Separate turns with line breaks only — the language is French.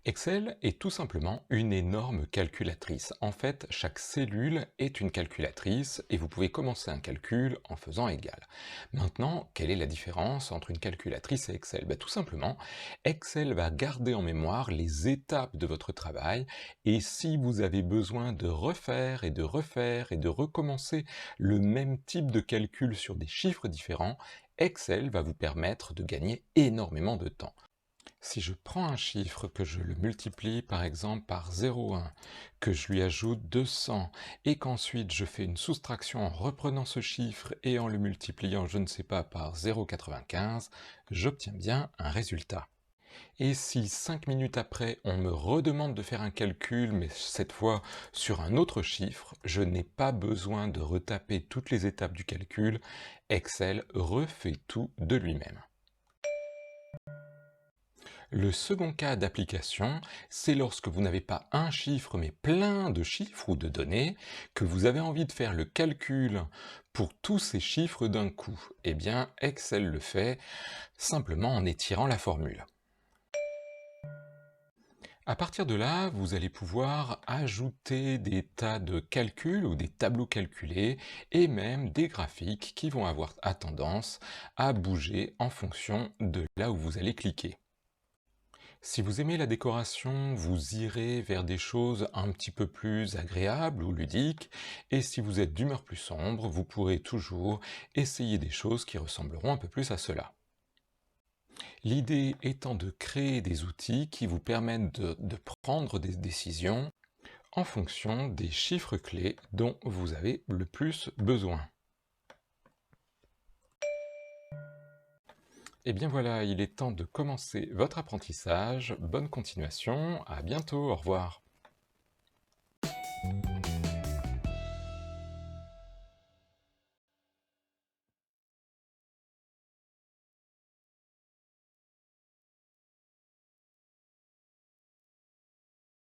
Excel est tout simplement une énorme calculatrice. En fait, chaque cellule est une calculatrice et vous pouvez commencer un calcul en faisant égal. Maintenant, quelle est la différence entre une calculatrice et Excel? Tout simplement, Excel va garder en mémoire les étapes de votre travail et si vous avez besoin de refaire et de refaire et de recommencer le même type de calcul sur des chiffres différents, Excel va vous permettre de gagner énormément de temps. Si je prends un chiffre, que je le multiplie par exemple par 0,1, que je lui ajoute 200, et qu'ensuite je fais une soustraction en reprenant ce chiffre et en le multipliant, je ne sais pas, par 0,95, j'obtiens bien un résultat. Et si 5 minutes après, on me redemande de faire un calcul, mais cette fois sur un autre chiffre, je n'ai pas besoin de retaper toutes les étapes du calcul, Excel refait tout de lui-même. Le second cas d'application, c'est lorsque vous n'avez pas un chiffre mais plein de chiffres ou de données, que vous avez envie de faire le calcul pour tous ces chiffres d'un coup. Eh bien, Excel le fait simplement en étirant la formule. À partir de là, vous allez pouvoir ajouter des tas de calculs ou des tableaux calculés et même des graphiques qui vont avoir tendance à bouger en fonction de là où vous allez cliquer. Si vous aimez la décoration, vous irez vers des choses un petit peu plus agréables ou ludiques, et si vous êtes d'humeur plus sombre, vous pourrez toujours essayer des choses qui ressembleront un peu plus à cela. L'idée étant de créer des outils qui vous permettent de prendre des décisions en fonction des chiffres clés dont vous avez le plus besoin. Et bien voilà, il est temps de commencer votre apprentissage. Bonne continuation, à bientôt, au revoir.